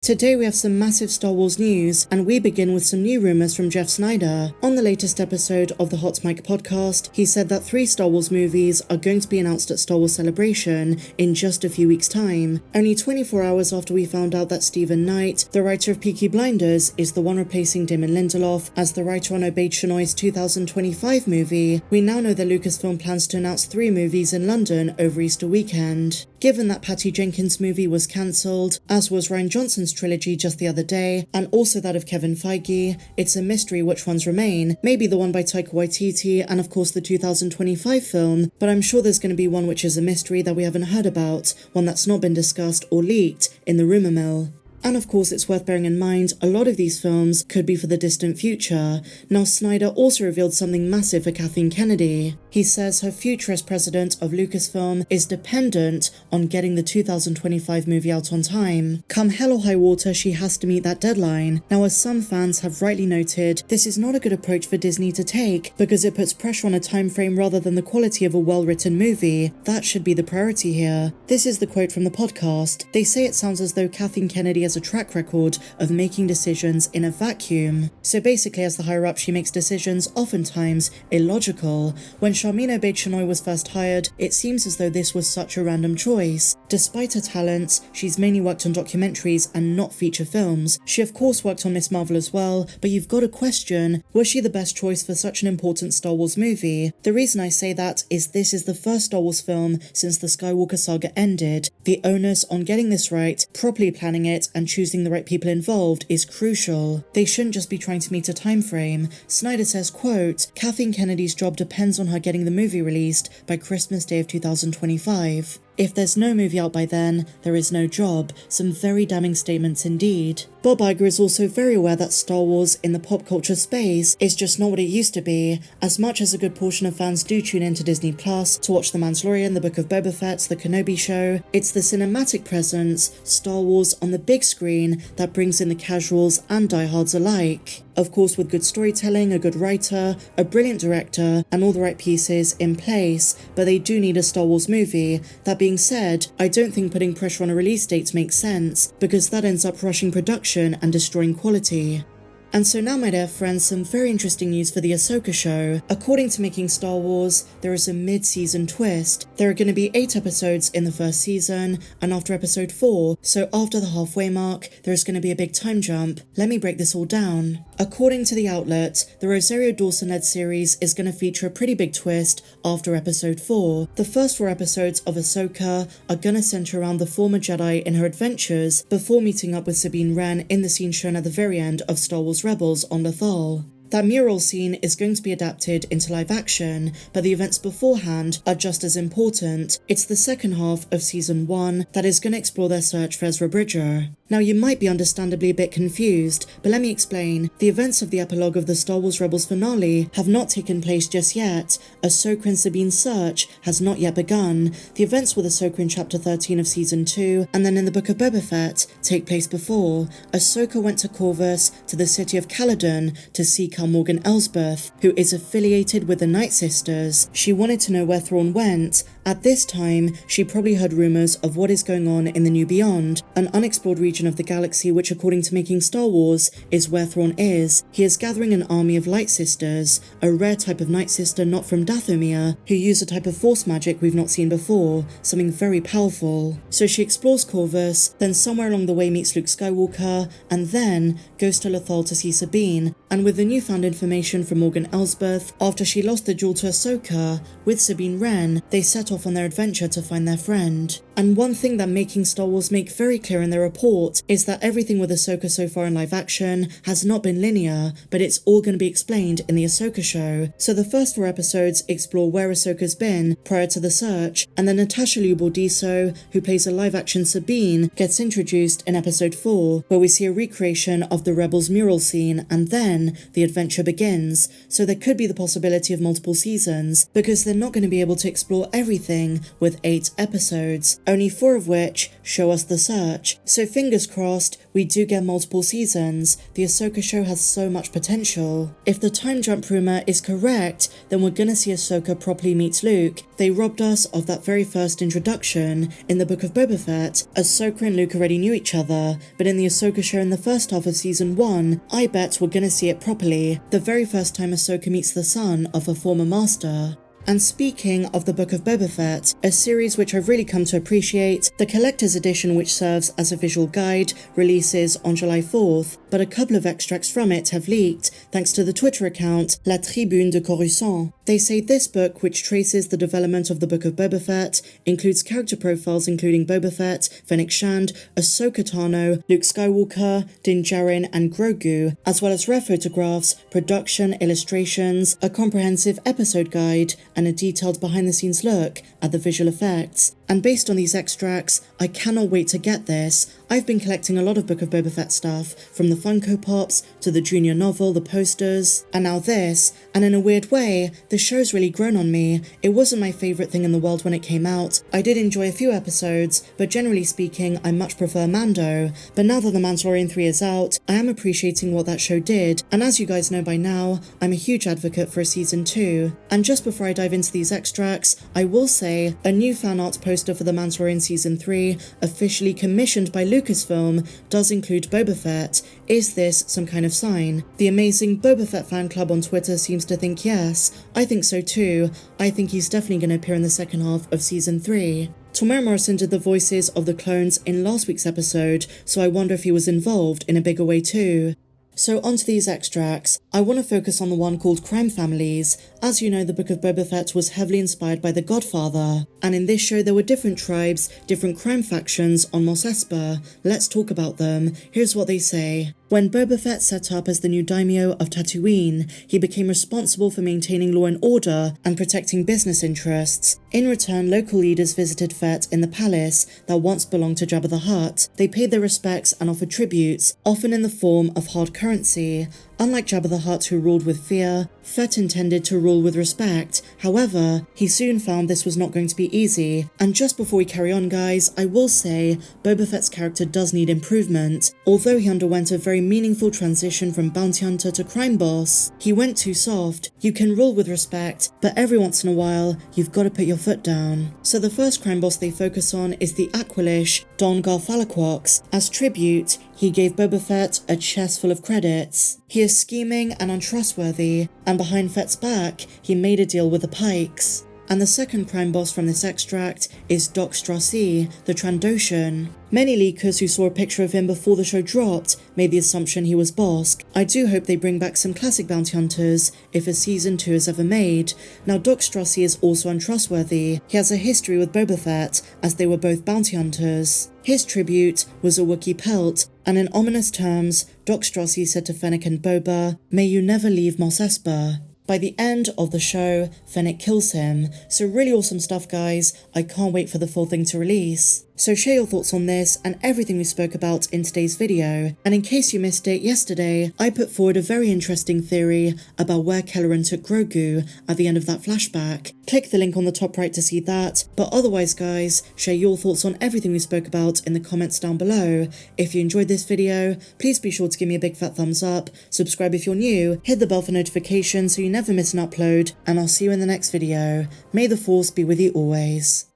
Today we have some massive Star Wars news, and we begin with some new rumours from Jeff Snyder. On the latest episode of the Hot Mic podcast, he said that 3 Star Wars movies are going to be announced at Star Wars Celebration in just a few weeks' time, only 24 hours after we found out that Stephen Knight, the writer of Peaky Blinders, is the one replacing Damon Lindelof as the writer on Obaid-Chinoy's 2025 movie. We now know that Lucasfilm plans to announce 3 movies in London over Easter weekend. Given that Patty Jenkins' movie was cancelled, as was Rian Johnson's trilogy just the other day, and also that of Kevin Feige, it's a mystery which ones remain. Maybe the one by Taika Waititi and of course the 2025 film, but I'm sure there's going to be one which is a mystery that we haven't heard about, one that's not been discussed or leaked in the rumour mill. And of course it's worth bearing in mind a lot of these films could be for the distant future. Now Snyder also revealed something massive for Kathleen Kennedy. He says her future as president of Lucasfilm is dependent on getting the 2025 movie out on time. Come hell or high water, she has to meet that deadline. Now, as some fans have rightly noted, this is not a good approach for Disney to take because it puts pressure on a time frame rather than the quality of a well-written movie. That should be the priority here. This is the quote from the podcast. They say it sounds as though Kathleen Kennedy has a track record of making decisions in a vacuum. So basically, as the higher up, she makes decisions oftentimes illogical. When Sharmeen Obaid-Chinoy was first hired, it seems as though this was such a random choice. Despite her talents, she's mainly worked on documentaries and not feature films. She of course worked on Miss Marvel as well, but you've got to question, was she the best choice for such an important Star Wars movie? The reason I say that is this is the first Star Wars film since the Skywalker saga ended. The onus on getting this right, properly planning it, and choosing the right people involved is crucial. They shouldn't just be trying to meet a time frame. Snyder says, quote, Kathleen Kennedy's job depends on her getting the movie released by Christmas Day of 2025. If there's no movie out by then, there is no job. Some very damning statements indeed. Bob Iger is also very aware that Star Wars in the pop culture space is just not what it used to be. As much as a good portion of fans do tune into Disney Plus to watch The Mandalorian, the Book of Boba Fett, the Kenobi show, it's the cinematic presence, Star Wars on the big screen, that brings in the casuals and diehards alike. Of course, with good storytelling, a good writer, a brilliant director, and all the right pieces in place, but they do need a Star Wars movie. That being said, I don't think putting pressure on a release date makes sense, because that ends up rushing production and destroying quality. And so now, my dear friends, some very interesting news for the Ahsoka show. According to Making Star Wars, there is a mid-season twist. There are going to be 8 episodes in the first season, and after episode 4, so after the halfway mark, there is going to be a big time jump. Let me break this all down. According to the outlet, the Rosario Dawson-led series is going to feature a pretty big twist after episode 4. The first 4 episodes of Ahsoka are going to center around the former Jedi in her adventures before meeting up with Sabine Wren in the scene shown at the very end of Star Wars Rebels on Lothal. That mural scene is going to be adapted into live action, but the events beforehand are just as important. It's the second half of season 1 that is going to explore their search for Ezra Bridger. Now, you might be understandably a bit confused, but let me explain. The events of the epilogue of the Star Wars Rebels finale have not taken place just yet. Ahsoka and Sabine's search has not yet begun. The events with Ahsoka in chapter 13 of season 2, and then in the Book of Boba Fett, take place before. Ahsoka went to Corvus, to the city of Caladan, to seek Morgan Elsbeth, who is affiliated with the Night Sisters. She wanted to know where Thrawn went. At this time, she probably heard rumours of what is going on in the New Beyond, an unexplored region of the galaxy which, according to Making Star Wars, is where Thrawn is. He is gathering an army of Light Sisters, a rare type of Night Sister not from Dathomir, who use a type of force magic we've not seen before, something very powerful. So she explores Corvus, then somewhere along the way meets Luke Skywalker, and then goes to Lothal to see Sabine, and with the newfound information from Morgan Elsbeth, after she lost the jewel to Ahsoka, with Sabine Wren, they set off on their adventure to find their friend. And one thing that Making Star Wars make very clear in their report is that everything with Ahsoka so far in live action has not been linear, but it's all going to be explained in the Ahsoka show. So the first 4 episodes explore where Ahsoka's been prior to the search, and then Natasha Liu Bordizzo, who plays a live action Sabine, gets introduced in episode 4, where we see a recreation of the Rebels mural scene, and then the adventure begins. So there could be the possibility of multiple seasons, because they're not going to be able to explore everything with 8 episodes, only 4 of which show us the search. So fingers crossed, we do get multiple seasons. The Ahsoka show has so much potential. If the time jump rumor is correct, then we're gonna see Ahsoka properly meet Luke. They robbed us of that very first introduction. In the Book of Boba Fett, Ahsoka and Luke already knew each other, but in the Ahsoka show in the first half of season 1, I bet we're gonna see it properly. The very first time Ahsoka meets the son of her former master. And speaking of the Book of Boba Fett, a series which I've really come to appreciate, the collector's edition, which serves as a visual guide, releases on July 4th, but a couple of extracts from it have leaked thanks to the Twitter account La Tribune de Coruscant. They say this book, which traces the development of the Book of Boba Fett, includes character profiles including Boba Fett, Fennec Shand, Ahsoka Tano, Luke Skywalker, Din Djarin and Grogu, as well as rare photographs, production, illustrations, a comprehensive episode guide, and a detailed behind-the-scenes look at the visual effects. And based on these extracts, I cannot wait to get this. I've been collecting a lot of Book of Boba Fett stuff, from the Funko Pops to the junior novel, the posters, and now this. And in a weird way, the show's really grown on me. It wasn't my favourite thing in the world when it came out. I did enjoy a few episodes, but generally speaking, I much prefer Mando. But now that The Mandalorian 3 is out, I am appreciating what that show did. And as you guys know by now, I'm a huge advocate for a season 2. And just before I dive into these extracts, I will say a new fan art poster for The Mandalorian season 3, officially commissioned by Lucasfilm, does include Boba Fett. Is this some kind of sign? The amazing Boba Fett fan club on Twitter seems to think yes. I think so too. I think he's definitely going to appear in the second half of season 3. Temuera Morrison did the voices of the clones in last week's episode, so I wonder if he was involved in a bigger way too. So onto these extracts, I want to focus on the one called Crime Families. As you know, the Book of Boba Fett was heavily inspired by The Godfather, and in this show there were different tribes, different crime factions on Mos Espa. Let's talk about them. Here's what they say. When Boba Fett set up as the new daimyo of Tatooine, he became responsible for maintaining law and order and protecting business interests. In return, local leaders visited Fett in the palace that once belonged to Jabba the Hutt. They paid their respects and offered tributes, often in the form of hard currency. Unlike Jabba the Hutt, who ruled with fear, Fett intended to rule with respect. However, he soon found this was not going to be easy. And just before we carry on, guys, I will say Boba Fett's character does need improvement. Although he underwent a very meaningful transition from bounty hunter to crime boss, he went too soft. You can rule with respect, but every once in a while, you've got to put your foot down. So the first crime boss they focus on is the Aqualish, Don Garfalaquox. As tribute, he gave Boba Fett a chest full of credits. He is scheming and untrustworthy, and behind Fett's back, he made a deal with the Pikes. And the second crime boss from this extract is Doc Strassi, the Trandoshan. Many leakers who saw a picture of him before the show dropped made the assumption he was Bosk. I do hope they bring back some classic bounty hunters if a season 2 is ever made. Now Doc Strassi is also untrustworthy. He has a history with Boba Fett, as they were both bounty hunters. His tribute was a Wookiee pelt, and in ominous terms, Doc Strassi said to Fennec and Boba, "May you never leave Mos Espa." By the end of the show, Fennec kills him. So really awesome stuff, guys. I can't wait for the full thing to release. So share your thoughts on this and everything we spoke about in today's video. And in case you missed it yesterday, I put forward a very interesting theory about where Kelleran took Grogu at the end of that flashback. Click the link on the top right to see that. But otherwise, guys, share your thoughts on everything we spoke about in the comments down below. If you enjoyed this video, please be sure to give me a big fat thumbs up, subscribe if you're new, hit the bell for notifications so you never miss an upload, and I'll see you in the next video. May the Force be with you always.